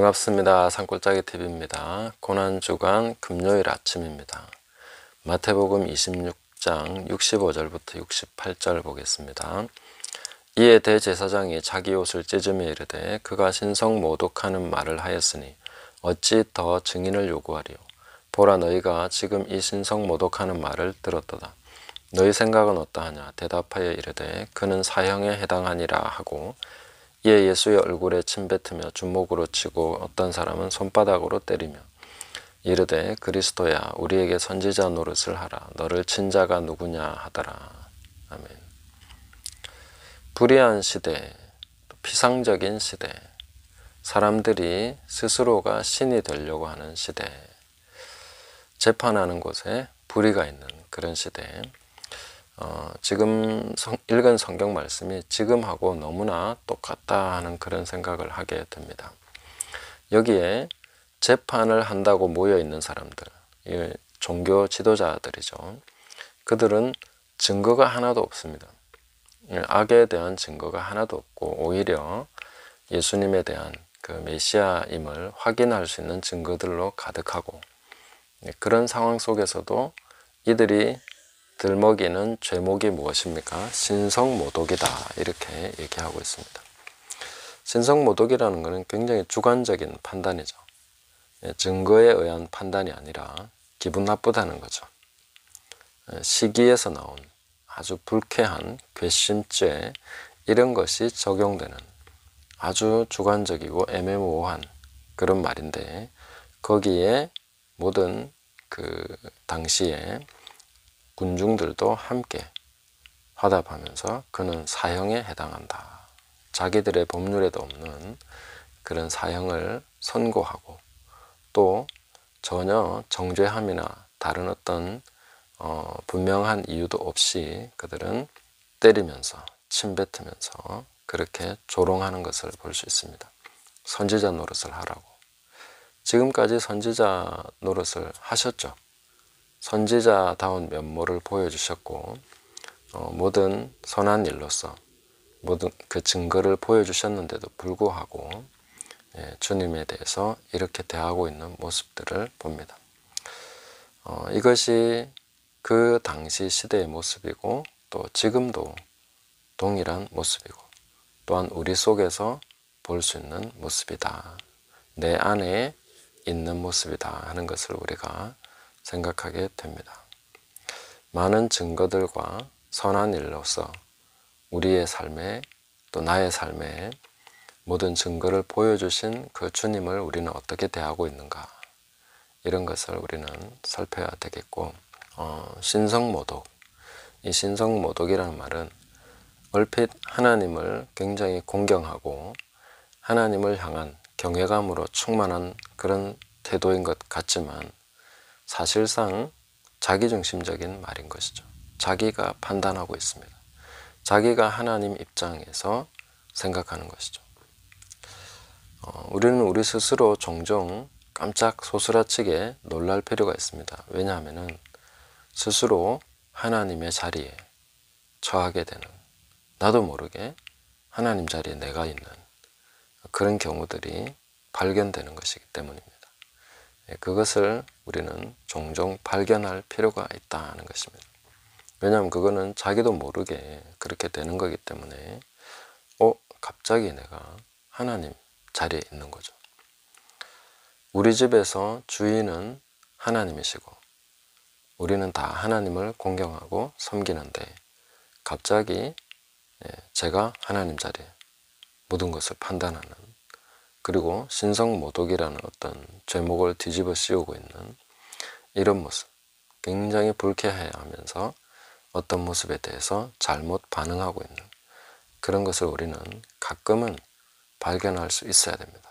반갑습니다. 산골짜기 TV입니다. 고난주간 금요일 아침입니다. 마태복음 26장 65절부터 68절 보겠습니다. 이에 대제사장이 자기 옷을 찢으며 이르되 그가 신성모독하는 말을 하였으니 어찌 더 증인을 요구하리요. 보라, 너희가 지금 이 신성모독하는 말을 들었도다. 너희 생각은 어떠하냐. 대답하여 이르되 그는 사형에 해당하니라 하고, 이에 예수의 얼굴에 침뱉으며 주먹으로 치고 어떤 사람은 손바닥으로 때리며 이르되 그리스도야, 우리에게 선지자 노릇을 하라. 너를 친 자가 누구냐 하더라. 아멘. 불의한 시대, 피상적인 시대, 사람들이 스스로가 신이 되려고 하는 시대, 재판하는 곳에 불의가 있는 그런 시대. 지금 읽은 성경 말씀이 지금하고 너무나 똑같다 하는 그런 생각을 하게 됩니다. 여기에 재판을 한다고 모여있는 사람들, 종교 지도자들이죠. 그들은 증거가 하나도 없습니다. 악에 대한 증거가 하나도 없고 오히려 예수님에 대한 그 메시아임을 확인할 수 있는 증거들로 가득하고, 그런 상황 속에서도 이들이 들먹이는 죄목이 무엇입니까? 신성모독이다, 이렇게 얘기하고 있습니다. 신성모독이라는 것은 굉장히 주관적인 판단이죠. 증거에 의한 판단이 아니라 기분 나쁘다는 거죠. 시기에서 나온 아주 불쾌한 괘씸죄, 이런 것이 적용되는 아주 주관적이고 애매모호한 그런 말인데, 거기에 모든 그 당시에 군중들도 함께 화답하면서 그는 사형에 해당한다. 자기들의 법률에도 없는 그런 사형을 선고하고, 또 전혀 정죄함이나 다른 어떤 분명한 이유도 없이 그들은 때리면서 침뱉으면서 그렇게 조롱하는 것을 볼 수 있습니다. 선지자 노릇을 하라고. 지금까지 선지자 노릇을 하셨죠. 선지자다운 면모를 보여주셨고, 모든 선한 일로서 모든 그 증거를 보여주셨는데도 불구하고 주님에 대해서 이렇게 대하고 있는 모습들을 봅니다. 이것이 그 당시 시대의 모습이고, 또 지금도 동일한 모습이고, 또한 우리 속에서 볼 수 있는 모습이다. 내 안에 있는 모습이다 하는 것을 우리가 생각하게 됩니다. 많은 증거들과 선한 일로서 우리의 삶에, 또 나의 삶에 모든 증거를 보여주신 그 주님을 우리는 어떻게 대하고 있는가, 이런 것을 우리는 살펴야 되겠고, 신성모독, 이 신성모독이라는 말은 얼핏 하나님을 굉장히 공경하고 하나님을 향한 경외감으로 충만한 그런 태도인 것 같지만, 사실상 자기중심적인 말인 것이죠. 자기가 판단하고 있습니다. 자기가 하나님 입장에서 생각하는 것이죠. 우리는 우리 스스로 종종 깜짝 소스라치게 놀랄 필요가 있습니다. 왜냐하면 스스로 하나님의 자리에 처하게 되는, 나도 모르게 하나님 자리에 내가 있는 그런 경우들이 발견되는 것이기 때문입니다. 그것을 우리는 종종 발견할 필요가 있다는 것입니다. 왜냐하면 그거는 자기도 모르게 그렇게 되는 거기 때문에 갑자기 내가 하나님 자리에 있는 거죠. 우리 집에서 주인은 하나님이시고 우리는 다 하나님을 공경하고 섬기는데, 갑자기 제가 하나님 자리에 모든 것을 판단하는, 그리고 신성모독이라는 어떤 죄목을 뒤집어 씌우고 있는 이런 모습, 굉장히 불쾌해하면서 어떤 모습에 대해서 잘못 반응하고 있는 그런 것을 우리는 가끔은 발견할 수 있어야 됩니다.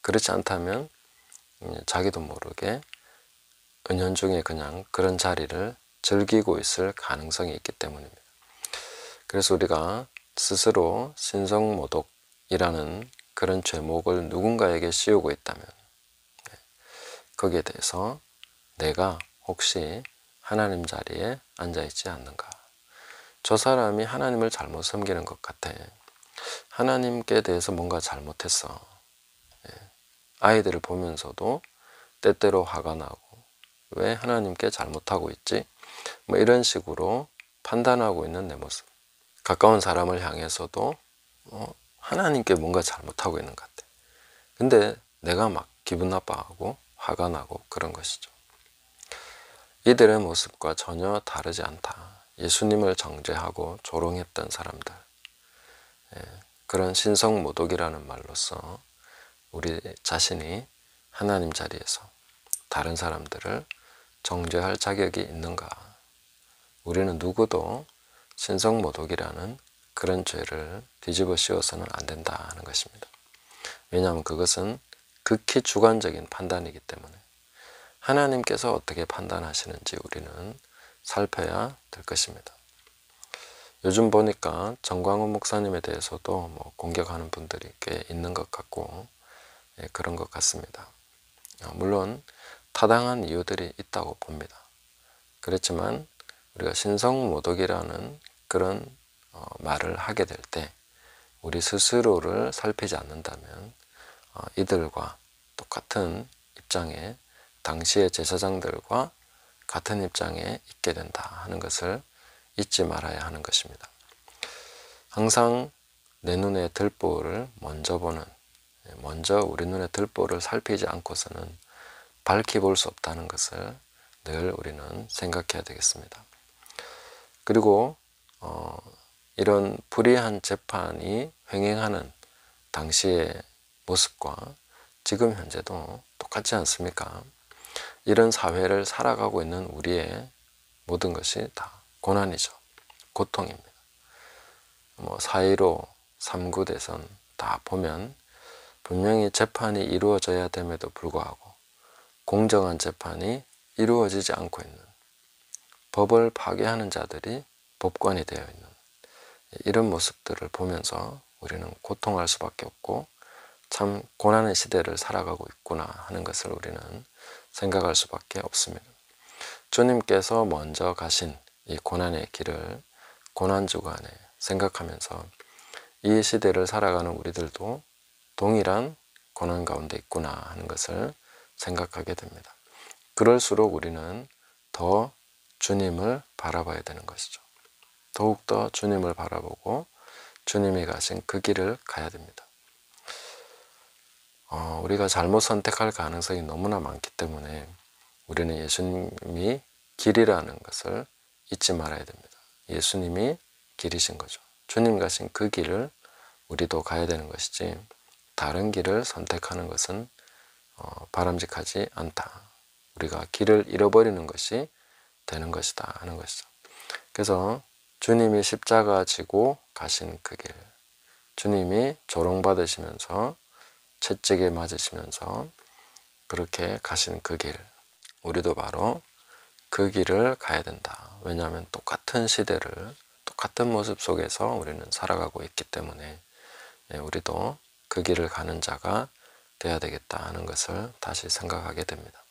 그렇지 않다면 자기도 모르게 은연중에 그냥 그런 자리를 즐기고 있을 가능성이 있기 때문입니다. 그래서 우리가 스스로 신성모독이라는 그런 죄목을 누군가에게 씌우고 있다면, 거기에 대해서 내가 혹시 하나님 자리에 앉아있지 않는가, 저 사람이 하나님을 잘못 섬기는 것 같아, 하나님께 대해서 뭔가 잘못했어, 아이들을 보면서도 때때로 화가 나고 왜 하나님께 잘못하고 있지? 뭐 이런 식으로 판단하고 있는 내 모습. 가까운 사람을 향해서도 하나님께 뭔가 잘못하고 있는 것 같아. 근데 내가 막 기분 나빠하고 화가 나고 그런 것이죠. 이들의 모습과 전혀 다르지 않다. 예수님을 정죄하고 조롱했던 사람들. 그런 신성모독이라는 말로써 우리 자신이 하나님 자리에서 다른 사람들을 정죄할 자격이 있는가? 우리는 누구도 신성모독이라는 그런 죄를 뒤집어 씌워서는 안 된다 하는 것입니다. 왜냐하면 그것은 극히 주관적인 판단이기 때문에 하나님께서 어떻게 판단하시는지 우리는 살펴야 될 것입니다. 요즘 보니까 정광훈 목사님에 대해서도 공격하는 분들이 꽤 있는 것 같고 그런 것 같습니다. 물론 타당한 이유들이 있다고 봅니다. 그렇지만 우리가 신성모독이라는 그런 말을 하게 될 때 우리 스스로를 살피지 않는다면 이들과 똑같은 입장에 당시의 제사장들과 같은 입장에 있게 된다 하는 것을 잊지 말아야 하는 것입니다. 항상 내 눈에 들보를 먼저 보는, 먼저 우리 눈에 들보를 살피지 않고서는 밝히 볼 수 없다는 것을 늘 우리는 생각해야 되겠습니다. 그리고 이런 불의한 재판이 횡행하는 당시의 모습과 지금 현재도 똑같지 않습니까? 이런 사회를 살아가고 있는 우리의 모든 것이 다 고난이죠. 고통입니다. 4.15, 3.9 대선 다 보면 분명히 재판이 이루어져야 됨에도 불구하고 공정한 재판이 이루어지지 않고 있는, 법을 파괴하는 자들이 법관이 되어 있는 이런 모습들을 보면서 우리는 고통할 수밖에 없고 참 고난의 시대를 살아가고 있구나 하는 것을 우리는 생각할 수밖에 없습니다. 주님께서 먼저 가신 이 고난의 길을 고난주간에 생각하면서 이 시대를 살아가는 우리들도 동일한 고난 가운데 있구나 하는 것을 생각하게 됩니다. 그럴수록 우리는 더 주님을 바라봐야 되는 것이죠. 더욱더 주님을 바라보고 주님이 가신 그 길을 가야 됩니다. 우리가 잘못 선택할 가능성이 너무나 많기 때문에 우리는 예수님이 길이라는 것을 잊지 말아야 됩니다. 예수님이 길이신 거죠. 주님 가신 그 길을 우리도 가야 되는 것이지 다른 길을 선택하는 것은 바람직하지 않다. 우리가 길을 잃어버리는 것이 되는 것이다 하는 것이죠. 그래서 주님이 십자가 지고 가신 그 길, 주님이 조롱받으시면서 채찍에 맞으시면서 그렇게 가신 그 길, 우리도 바로 그 길을 가야 된다. 왜냐하면 똑같은 시대를 똑같은 모습 속에서 우리는 살아가고 있기 때문에 우리도 그 길을 가는 자가 돼야 되겠다 하는 것을 다시 생각하게 됩니다.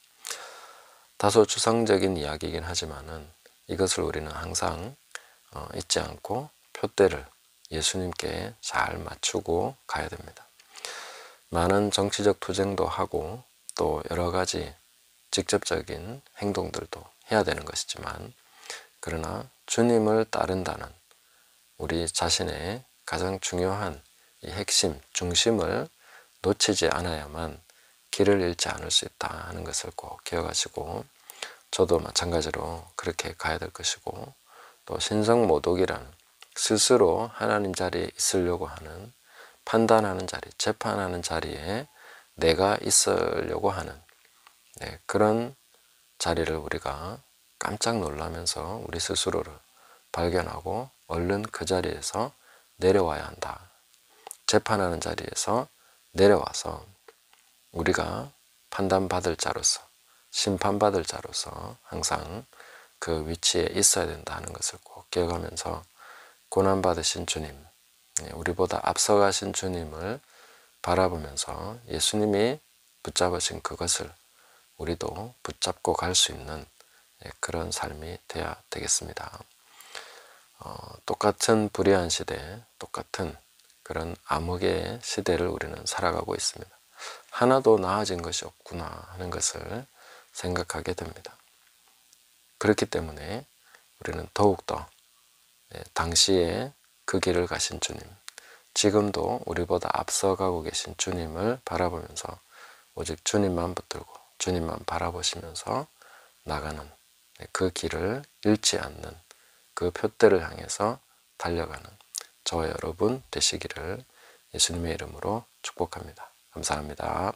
다소 추상적인 이야기이긴 하지만은 이것을 우리는 항상 잊지 않고 표대를 예수님께 잘 맞추고 가야 됩니다. 많은 정치적 투쟁도 하고 또 여러 가지 직접적인 행동들도 해야 되는 것이지만 그러나 주님을 따른다는 우리 자신의 가장 중요한 이 핵심, 중심을 놓치지 않아야만 길을 잃지 않을 수 있다 하는 것을 꼭 기억하시고 저도 마찬가지로 그렇게 가야 될 것이고 또 신성모독이라는 스스로 하나님 자리에 있으려고 하는 판단하는 자리, 재판하는 자리에 내가 있으려고 하는 그런 자리를 우리가 깜짝 놀라면서 우리 스스로를 발견하고 얼른 그 자리에서 내려와야 한다. 재판하는 자리에서 내려와서 우리가 판단받을 자로서 심판받을 자로서 항상 그 위치에 있어야 된다는 것을 꼭 기억하면서 고난받으신 주님, 우리보다 앞서가신 주님을 바라보면서 예수님이 붙잡으신 그것을 우리도 붙잡고 갈 수 있는 그런 삶이 되어야 되겠습니다. 똑같은 불의한 시대, 똑같은 그런 암흑의 시대를 우리는 살아가고 있습니다. 하나도 나아진 것이 없구나 하는 것을 생각하게 됩니다. 그렇기 때문에 우리는 더욱더 당시에 그 길을 가신 주님, 지금도 우리보다 앞서가고 계신 주님을 바라보면서 오직 주님만 붙들고 주님만 바라보시면서 나가는 그 길을 잃지 않는 그 표대를 향해서 달려가는 저와 여러분 되시기를 예수님의 이름으로 축복합니다. 감사합니다.